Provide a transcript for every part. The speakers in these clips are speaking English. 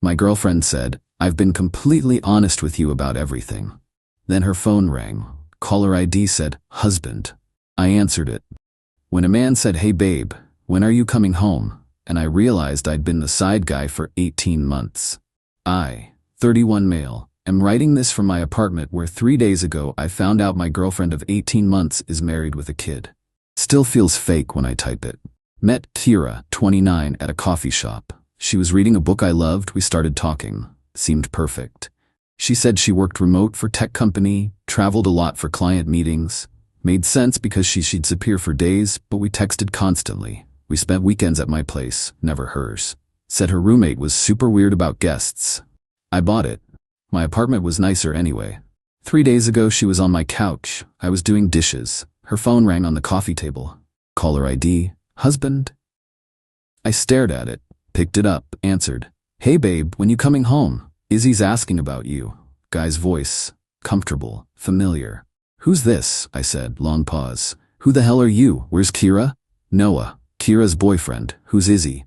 My girlfriend said, "I've been completely honest with you about everything." Then her phone rang. Caller ID said, "Husband." I answered it. When a man said, "Hey babe, when are you coming home?" and I realized I'd been the side guy for 18 months. I, 31 male, am writing this from my apartment where 3 days ago I found out my girlfriend of 18 months is married with a kid. Still feels fake when I type it. Met Kira, 29, at a coffee shop. She was reading a book I loved. We started talking. Seemed perfect. She said she worked remote for tech company, traveled a lot for client meetings. Made sense because she'd disappear for days, but we texted constantly. We spent weekends at my place, never hers. Said her roommate was super weird about guests. I bought it. My apartment was nicer anyway. 3 days ago she was on my couch. I was doing dishes. Her phone rang on the coffee table. Caller ID, "Husband." I stared at it, picked it up, answered. "Hey babe, when you coming home? Izzy's asking about you." Guy's voice, comfortable, familiar. "Who's this?" I said, long pause. "Who the hell are you? Where's Kira?" "Noah, Kira's boyfriend. Who's Izzy?"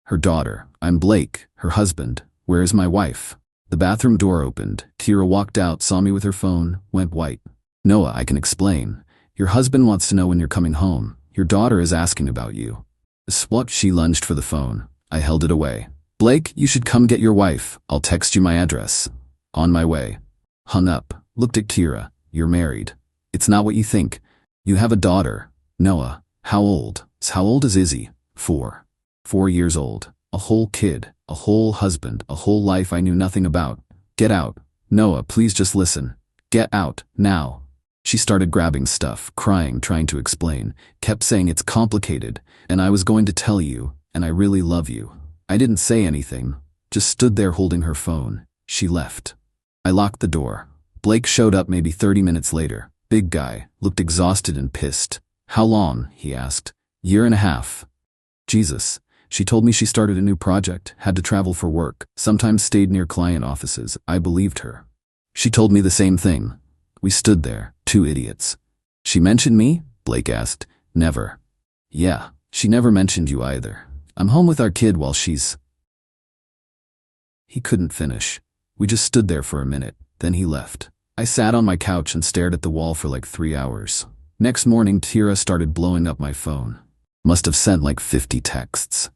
"Her daughter. I'm Blake, her husband. Where is my wife?" The bathroom door opened. Kira walked out, saw me with her phone, went white. "Noah, I can explain. Your husband wants to know when you're coming home. Your daughter is asking about you." Swat, she lunged for the phone. I held it away. "Blake, you should come get your wife. I'll text you my address." "On my way." Hung up, looked at Kira. "You're married. It's not what you think. You have a daughter." "Noah, how old? How old is Izzy?" 4. 4 years old. A whole kid, a whole husband, a whole life I knew nothing about. "Get out. Noah, please just listen. Get out, now." She started grabbing stuff, crying, trying to explain. Kept saying it's complicated, and I was going to tell you, and I really love you. I didn't say anything, just stood there holding her phone. She left. I locked the door. Blake showed up maybe 30 minutes later. Big guy, looked exhausted and pissed. "How long?" he asked. "1.5 years." Jesus. She told me she started a new project, had to travel for work, sometimes stayed near client offices. I believed her. She told me the same thing. We stood there, 2 idiots. "She mentioned me?" Blake asked. "Never." "Yeah, she never mentioned you either. I'm home with our kid while she's..." He couldn't finish. We just stood there for a minute, then he left. I sat on my couch and stared at the wall for like 3 hours. Next morning, Kira started blowing up my phone. Must have sent like 50 texts.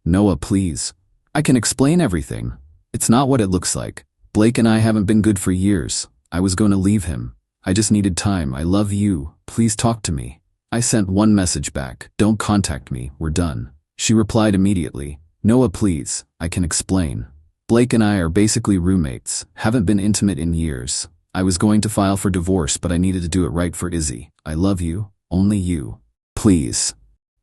"Noah, please. I can explain everything. It's not what it looks like. Blake and I haven't been good for years. I was going to leave him. I just needed time. I love you. Please talk to me." I sent one message back. "Don't contact me. We're done." She replied immediately. "Noah, please. I can explain. Blake and I are basically roommates. Haven't been intimate in years. I was going to file for divorce, but I needed to do it right for Izzy. I love you. Only you. Please."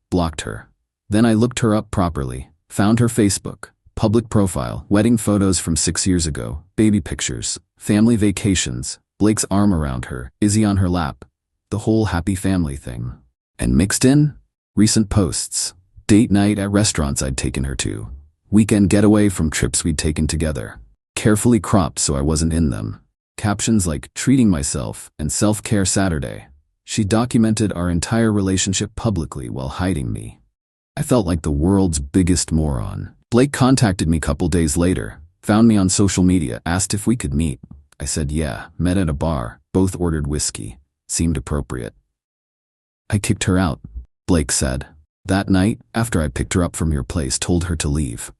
Blocked her. Then I looked her up properly. Found her Facebook. Public profile. Wedding photos from 6 years ago. Baby pictures. Family vacations. Blake's arm around her. Izzy on her lap. The whole happy family thing. And mixed in? Recent posts. Date night at restaurants I'd taken her to. Weekend getaway from trips we'd taken together. Carefully cropped so I wasn't in them. Captions like "treating myself" and "self-care Saturday." She documented our entire relationship publicly while hiding me. I felt like the world's biggest moron. Blake contacted me a couple days later, found me on social media, asked if we could meet. I said yeah, met at a bar, both ordered whiskey. Seemed appropriate. I kicked her out, Blake said. That night, after I picked her up from your place, told her to leave.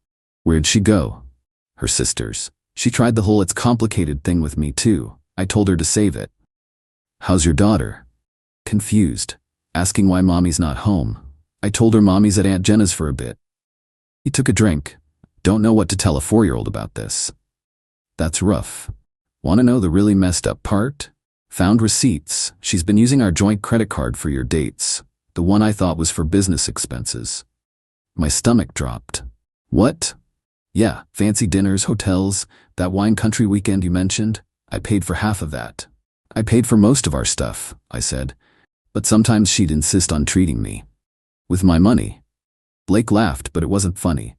Where'd she go? Her sister's. She tried the whole "it's complicated" thing with me too. I told her to save it. How's your daughter? Confused, asking why mommy's not home. I told her mommy's at Aunt Jenna's for a bit. He took a drink. Don't know what to tell a 4-year-old about this. That's rough. Want to know the really messed up part? Found receipts. She's been using our joint credit card for your dates. The one I thought was for business expenses. My stomach dropped. What? Yeah, fancy dinners, hotels, that wine country weekend you mentioned. I paid for half of that. I paid for most of our stuff, I said. But sometimes she'd insist on treating me. With my money. Blake laughed, but it wasn't funny.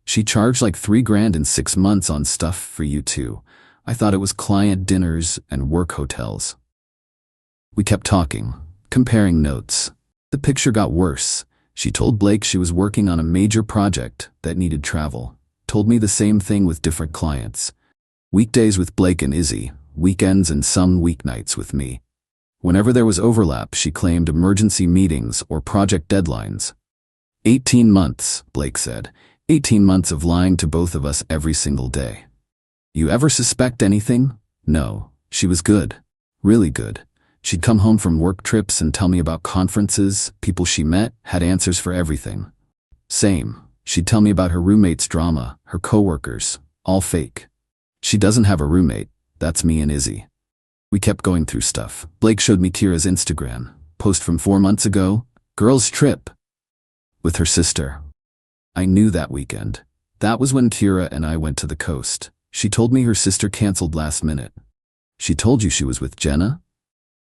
She charged like $3,000 in 6 months on stuff for you two. I thought it was client dinners and work hotels. We kept talking, comparing notes. The picture got worse. She told Blake she was working on a major project that needed travel. told me the same thing with different clients. Weekdays with Blake and Izzy, weekends and some weeknights with me. Whenever there was overlap, she claimed emergency meetings or project deadlines. 18 months, Blake said. 18 months of lying to both of us every single day. You ever suspect anything? No. She was good. Really good. She'd come home from work trips and tell me about conferences, people she met, had answers for everything. Same. She'd tell me about her roommate's drama, her coworkers, all fake. She doesn't have a roommate. That's me and Izzy. We kept going through stuff. Blake showed me Kira's Instagram post from 4 months ago. Girls' trip. With her sister. I knew that weekend. That was when Kira and I went to the coast. She told me her sister canceled last minute. She told you she was with Jenna?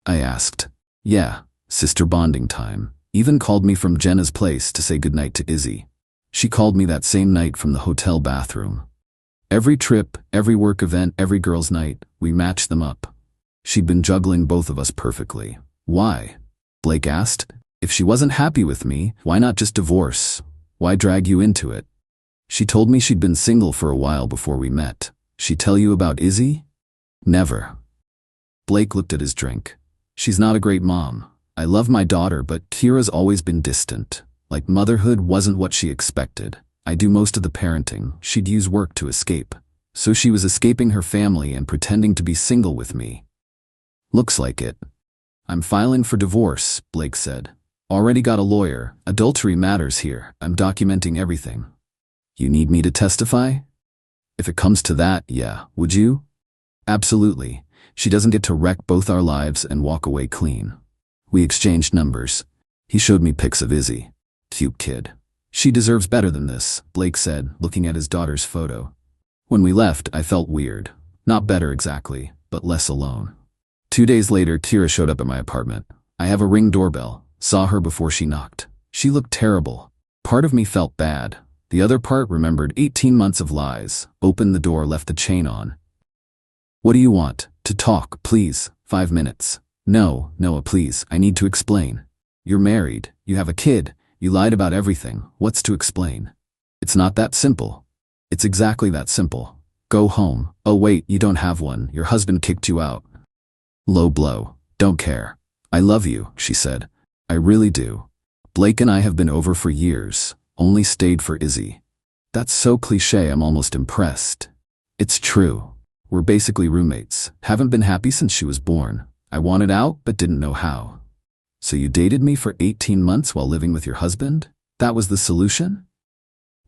I asked. Yeah, sister bonding time. Even called me from Jenna's place to say goodnight to Izzy. She called me that same night from the hotel bathroom. Every trip, every work event, every girls' night, we matched them up. She'd been juggling both of us perfectly. Why? Blake asked. If she wasn't happy with me, why not just divorce? Why drag you into it? She told me she'd been single for a while before we met. She tell you about Izzy? Never. Blake looked at his drink. She's not a great mom. I love my daughter, but Kira's always been distant. Like motherhood wasn't what she expected. I do most of the parenting. She'd use work to escape. So she was escaping her family and pretending to be single with me. Looks like it. I'm filing for divorce, Blake said. Already got a lawyer. Adultery matters here. I'm documenting everything. You need me to testify? If it comes to that, yeah. Would you? Absolutely. She doesn't get to wreck both our lives and walk away clean. We exchanged numbers. He showed me pics of Izzy. Cute kid. She deserves better than this, Blake said, looking at his daughter's photo. When we left, I felt weird. Not better exactly, but less alone. 2 days later, Kira showed up at my apartment. I have a Ring doorbell. Saw her before she knocked. She looked terrible. Part of me felt bad. The other part remembered 18 months of lies. Opened the door, left the chain on. What do you want? To talk, please. 5 minutes. No, Noah, please. I need to explain. You're married. You have a kid. You lied about everything. What's to explain? It's not that simple. It's exactly that simple. Go home. Oh wait, you don't have one. Your husband kicked you out. Low blow. Don't care. I love you, she said. I really do. Blake and I have been over for years. Only stayed for Izzy. That's so cliché, I'm almost impressed. It's true. We're basically roommates. Haven't been happy since she was born. I wanted out, but didn't know how. So you dated me for 18 months while living with your husband? That was the solution?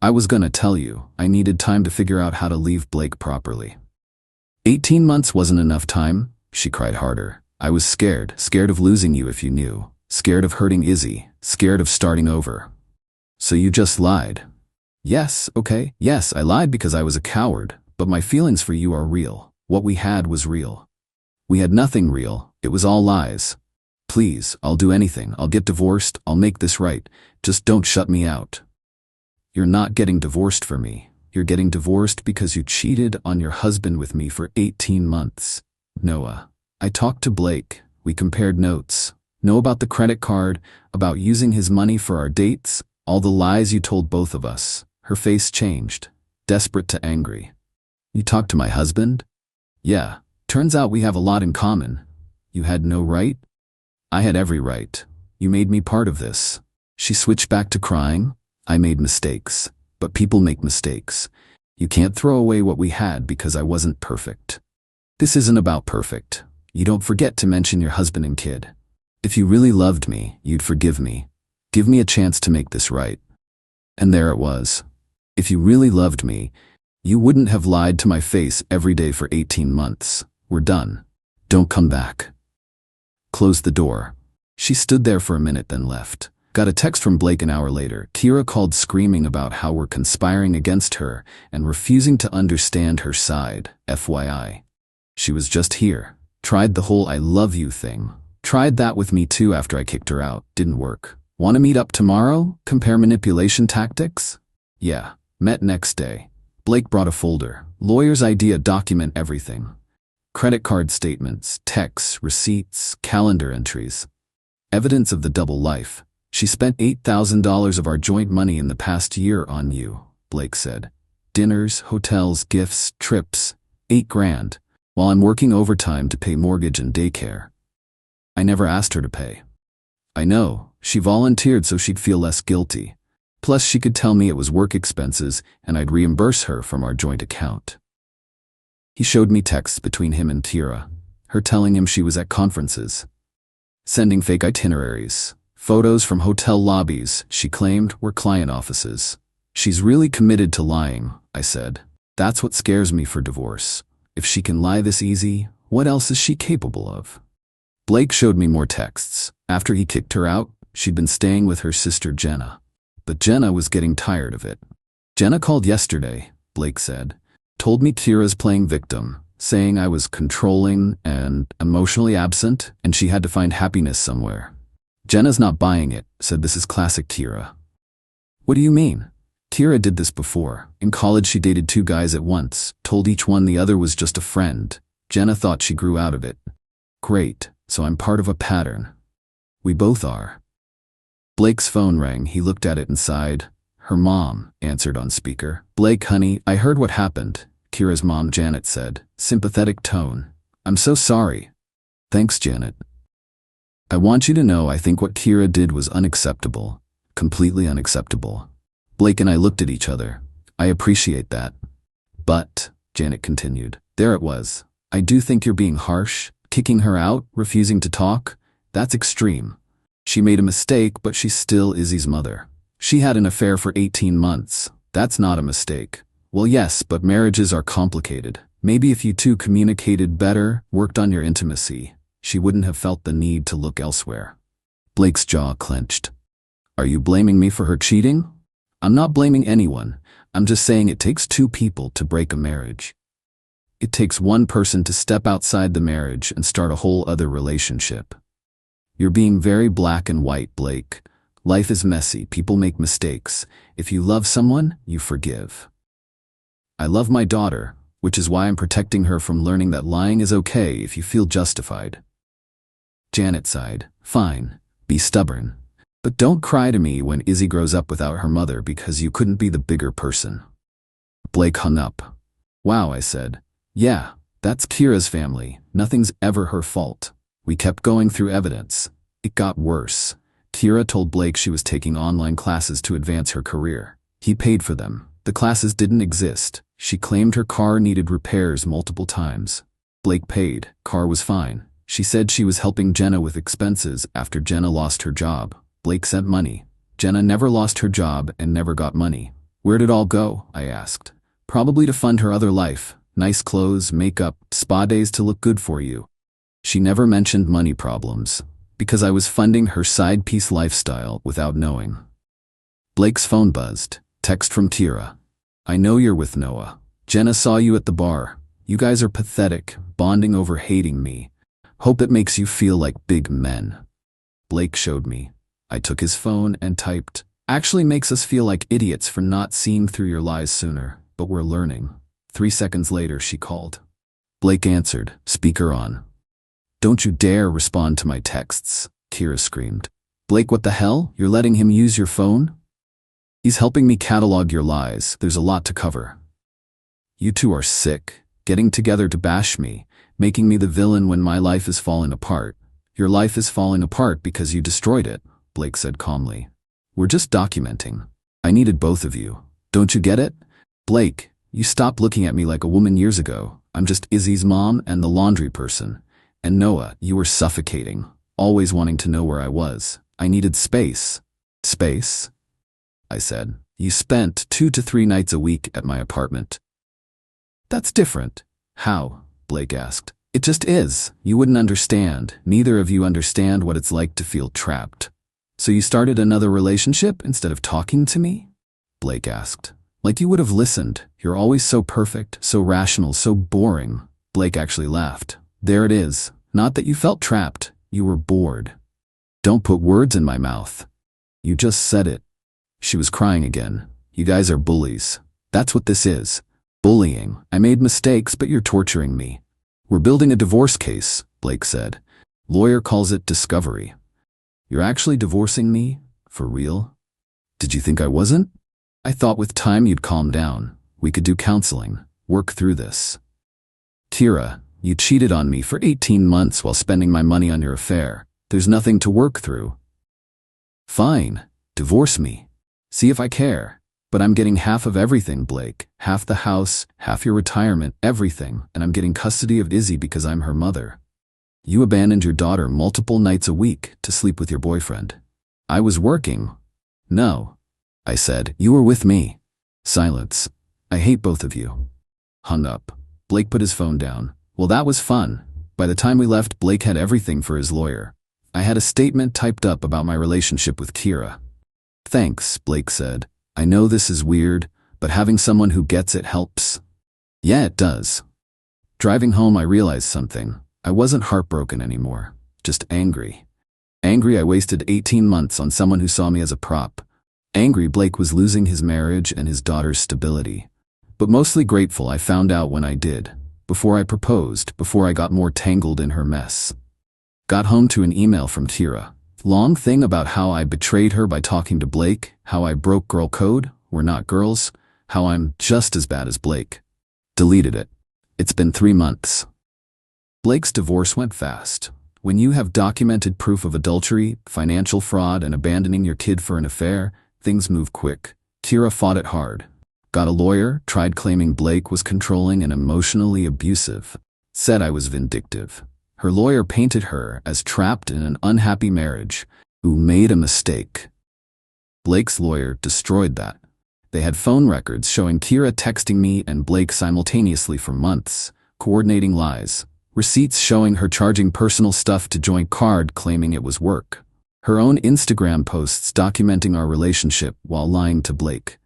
I was gonna tell you, I needed time to figure out how to leave Blake properly. 18 months wasn't enough time, she cried harder. I was scared of losing you if you knew. Scared of hurting Izzy, scared of starting over. So you just lied? Yes, okay, yes, I lied because I was a coward, but my feelings for you are real. What we had was real. We had nothing real, it was all lies. Please, I'll do anything, I'll get divorced, I'll make this right, just don't shut me out. You're not getting divorced for me. You're getting divorced because you cheated on your husband with me for 18 months. Noah. I talked to Blake, we compared notes. Know about the credit card, about using his money for our dates, all the lies you told both of us. Her face changed, desperate to angry. You talked to my husband? Yeah, turns out we have a lot in common. You had no right? I had every right. You made me part of this. She switched back to crying. I made mistakes, but people make mistakes. You can't throw away what we had because I wasn't perfect. This isn't about perfect. You don't forget to mention your husband and kid. If you really loved me, you'd forgive me. Give me a chance to make this right. And there it was. If you really loved me, you wouldn't have lied to my face every day for 18 months. We're done. Don't come back. Close the door. She stood there for a minute, then left. Got a text from Blake an hour later. Kira called screaming about how we're conspiring against her and refusing to understand her side, FYI. She was just here. Tried the whole I love you thing. Tried that with me too after I kicked her out. Didn't work. Want to meet up tomorrow? Compare manipulation tactics? Yeah. Met next day. Blake brought a folder. Lawyer's idea, document everything. Credit card statements, texts, receipts, calendar entries. Evidence of the double life. She spent $8,000 of our joint money in the past year on you, Blake said. Dinners, hotels, gifts, trips, 8 grand, while I'm working overtime to pay mortgage and daycare. I never asked her to pay. I know, she volunteered so she'd feel less guilty. Plus she could tell me it was work expenses and I'd reimburse her from our joint account. He showed me texts between him and Tira, her telling him she was at conferences, sending fake itineraries, photos from hotel lobbies she claimed were client offices. She's really committed to lying, I said. That's what scares me for divorce. If she can lie this easy, what else is she capable of? Blake showed me more texts. After he kicked her out, she'd been staying with her sister Jenna. But Jenna was getting tired of it. Jenna called yesterday, Blake said. Told me Tira's playing victim, saying I was controlling and emotionally absent and she had to find happiness somewhere. Jenna's not buying it, said this is classic Tira. What do you mean? Tira did this before. In college she dated 2 guys at once, told each one the other was just a friend. Jenna thought she grew out of it. Great, so I'm part of a pattern. We both are. Blake's phone rang. He looked at it and sighed. Her mom answered on speaker. Blake, honey, I heard what happened, Kira's mom Janet said, sympathetic tone. I'm so sorry. Thanks, Janet. I want you to know I think what Kira did was unacceptable. Completely unacceptable. Blake and I looked at each other. I appreciate that. But, Janet continued, there it was. I do think you're being harsh, kicking her out, refusing to talk. That's extreme. She made a mistake, but she's still Izzy's mother. She had an affair for 18 months. That's not a mistake. Well, yes, but marriages are complicated. Maybe if you two communicated better, worked on your intimacy, she wouldn't have felt the need to look elsewhere. Blake's jaw clenched. Are you blaming me for her cheating? I'm not blaming anyone. I'm just saying it takes 2 people to break a marriage. It takes one person to step outside the marriage and start a whole other relationship. You're being very black and white, Blake. Life is messy. People make mistakes. If you love someone, you forgive. I love my daughter, which is why I'm protecting her from learning that lying is okay if you feel justified. Janet sighed. Fine, be stubborn. But don't cry to me when Izzy grows up without her mother because you couldn't be the bigger person. Blake hung up. Wow, I said. Yeah, that's Kira's family. Nothing's ever her fault. We kept going through evidence. It got worse. Kira told Blake she was taking online classes to advance her career. He paid for them. The classes didn't exist. She claimed her car needed repairs multiple times. Blake paid. Car was fine. She said she was helping Jenna with expenses after Jenna lost her job. Blake sent money. Jenna never lost her job and never got money. Where'd it all go? I asked. Probably to fund her other life. Nice clothes, makeup, spa days to look good for you. She never mentioned money problems, because I was funding her side piece lifestyle without knowing. Blake's phone buzzed. Text from Tira. I know you're with Noah. Jenna saw you at the bar. You guys are pathetic, bonding over hating me. Hope it makes you feel like big men. Blake showed me. I took his phone and typed, actually makes us feel like idiots for not seeing through your lies sooner, but we're learning. 3 seconds later, she called. Blake answered, speaker on. Don't you dare respond to my texts, Kira screamed. Blake, what the hell? You're letting him use your phone? He's helping me catalog your lies. There's a lot to cover. You two are sick, getting together to bash me, making me the villain when my life is falling apart. Your life is falling apart because you destroyed it, Blake said calmly. We're just documenting. I needed both of you. Don't you get it? Blake, you stopped looking at me like a woman years ago. I'm just Izzy's mom and the laundry person. And Noah, you were suffocating, always wanting to know where I was. I needed space. Space? I said. You spent 2 to 3 nights a week at my apartment. That's different. How? Blake asked. It just is. You wouldn't understand. Neither of you understand what it's like to feel trapped. So you started another relationship instead of talking to me? Blake asked. Like you would have listened. You're always so perfect, so rational, so boring. Blake actually laughed. There it is. Not that you felt trapped. You were bored. Don't put words in my mouth. You just said it. She was crying again. You guys are bullies. That's what this is. Bullying. I made mistakes, but you're torturing me. We're building a divorce case, Blake said. Lawyer calls it discovery. You're actually divorcing me? For real? Did you think I wasn't? I thought with time you'd calm down. We could do counseling, work through this. Kira, you cheated on me for 18 months while spending my money on your affair. There's nothing to work through. Fine, divorce me. See if I care. But I'm getting half of everything, Blake. Half the house, half your retirement, everything. And I'm getting custody of Izzy because I'm her mother. You abandoned your daughter multiple nights a week to sleep with your boyfriend. I was working. No. I said, you were with me. Silence. I hate both of you. Hung up. Blake put his phone down. Well, that was fun. By the time we left, Blake had everything for his lawyer. I had a statement typed up about my relationship with Kira. Thanks, Blake said. I know this is weird, but having someone who gets it helps. Yeah, it does. Driving home, I realized something. I wasn't heartbroken anymore, just angry. Angry I wasted 18 months on someone who saw me as a prop. Angry Blake was losing his marriage and his daughter's stability. But mostly grateful I found out when I did, before I proposed, before I got more tangled in her mess. Got home to an email from Kira. Long thing about how I betrayed her by talking to Blake, how I broke girl code, we're not girls, how I'm just as bad as Blake. Deleted it. It's been 3 months. Blake's divorce went fast. When you have documented proof of adultery, financial fraud, and abandoning your kid for an affair, things move quick. Kira fought it hard. Got a lawyer, tried claiming Blake was controlling and emotionally abusive. Said I was vindictive. Her lawyer painted her as trapped in an unhappy marriage, who made a mistake. Blake's lawyer destroyed that. They had phone records showing Kira texting me and Blake simultaneously for months, coordinating lies. Receipts showing her charging personal stuff to joint card claiming it was work. Her own Instagram posts documenting our relationship while lying to Blake.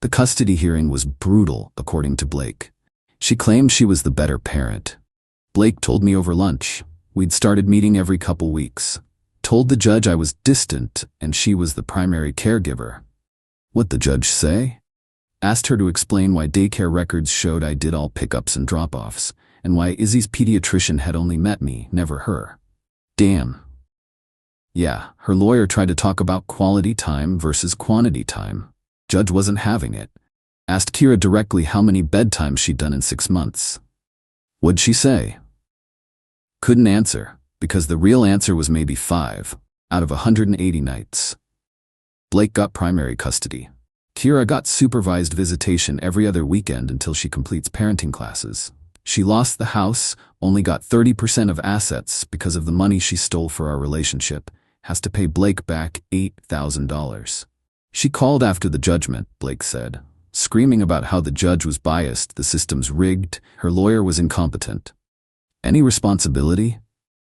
The custody hearing was brutal, according to Blake. She claimed she was the better parent. Blake told me over lunch. We'd started meeting every couple weeks. Told the judge I was distant and she was the primary caregiver. What'd the judge say? Asked her to explain why daycare records showed I did all pickups and drop-offs, and why Izzy's pediatrician had only met me, never her. Damn. Yeah, her lawyer tried to talk about quality time versus quantity time. Judge wasn't having it. Asked Kira directly how many bedtimes she'd done in 6 months. What'd she say? Couldn't answer, because the real answer was maybe 5 out of 180 nights. Blake got primary custody. Kira got supervised visitation every other weekend until she completes parenting classes. She lost the house, only got 30% of assets because of the money she stole for our relationship, has to pay Blake back $8,000. She called after the judgment, Blake said, screaming about how the judge was biased, the system's rigged, her lawyer was incompetent. Any responsibility?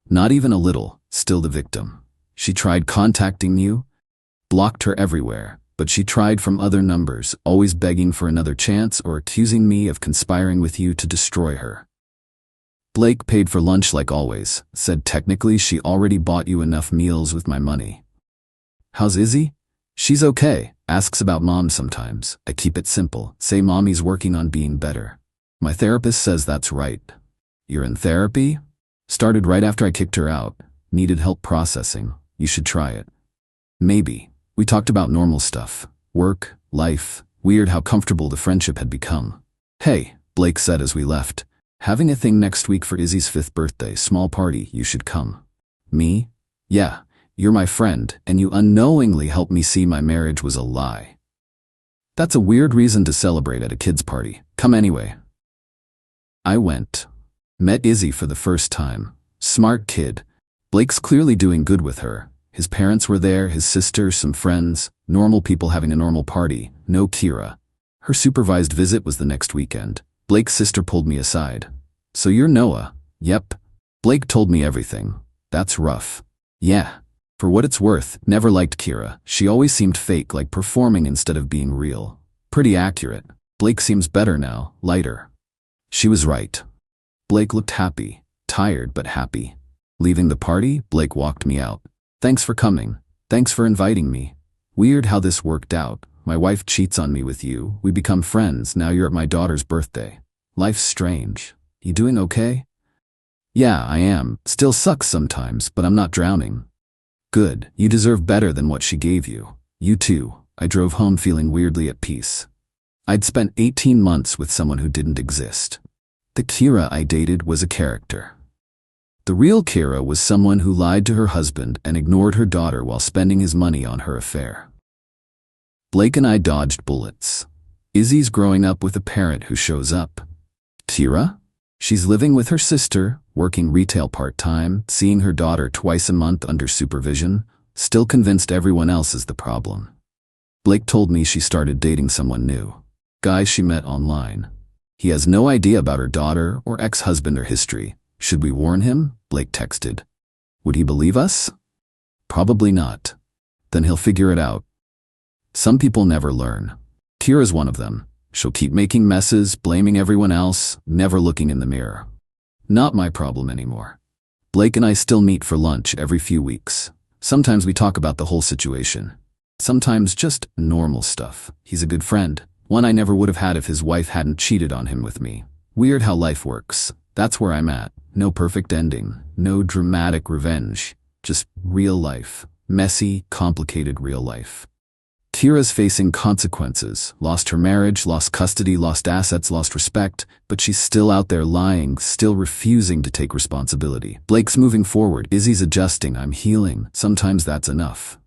Not even a little, still the victim. She tried contacting you, blocked her everywhere, but she tried from other numbers, always begging for another chance or accusing me of conspiring with you to destroy her. Blake paid for lunch like always, said technically she already bought you enough meals with my money. How's Izzy? She's okay, asks about mom sometimes. I keep it simple, say mommy's working on being better. My therapist says that's right. You're in therapy? Started right after I kicked her out. Needed help processing. You should try it. Maybe. We talked about normal stuff. Work, life. Weird how comfortable the friendship had become. Hey, Blake said as we left. Having a thing next week for Izzy's 5th birthday, small party, you should come. Me? Yeah, you're my friend, and you unknowingly helped me see my marriage was a lie. That's a weird reason to celebrate at a kid's party. Come anyway. I went. Met Izzy for the first time. Smart kid. Blake's clearly doing good with her. His parents were there, his sister, some friends, normal people having a normal party, no Kira. Her supervised visit was the next weekend. Blake's sister pulled me aside. So you're Noah? Yep. Blake told me everything. That's rough. Yeah. For what it's worth, never liked Kira. She always seemed fake, like performing instead of being real. Pretty accurate. Blake seems better now, lighter. She was right. Blake looked happy, tired but happy. Leaving the party, Blake walked me out. Thanks for coming. Thanks for inviting me. Weird how this worked out. My wife cheats on me with you. We become friends. Now you're at my daughter's birthday. Life's strange. You doing okay? Yeah, I am. Still sucks sometimes, but I'm not drowning. Good. You deserve better than what she gave you. You too. I drove home feeling weirdly at peace. I'd spent 18 months with someone who didn't exist. The Kira I dated was a character. The real Kira was someone who lied to her husband and ignored her daughter while spending his money on her affair. Blake and I dodged bullets. Izzy's growing up with a parent who shows up. Kira? She's living with her sister, working retail part-time, seeing her daughter twice a month under supervision, still convinced everyone else is the problem. Blake told me she started dating someone new. Guy she met online. He has no idea about her daughter or ex-husband or history. Should we warn him? Blake texted. Would he believe us? Probably not. Then he'll figure it out. Some people never learn. Kira's one of them. She'll keep making messes, blaming everyone else, never looking in the mirror. Not my problem anymore. Blake and I still meet for lunch every few weeks. Sometimes we talk about the whole situation. Sometimes just normal stuff. He's a good friend. One I never would have had if his wife hadn't cheated on him with me. Weird how life works. That's where I'm at. No perfect ending. No dramatic revenge. Just real life. Messy, complicated real life. Kira's facing consequences. Lost her marriage, lost custody, lost assets, lost respect, but she's still out there lying, still refusing to take responsibility. Blake's moving forward. Izzy's adjusting. I'm healing. Sometimes that's enough.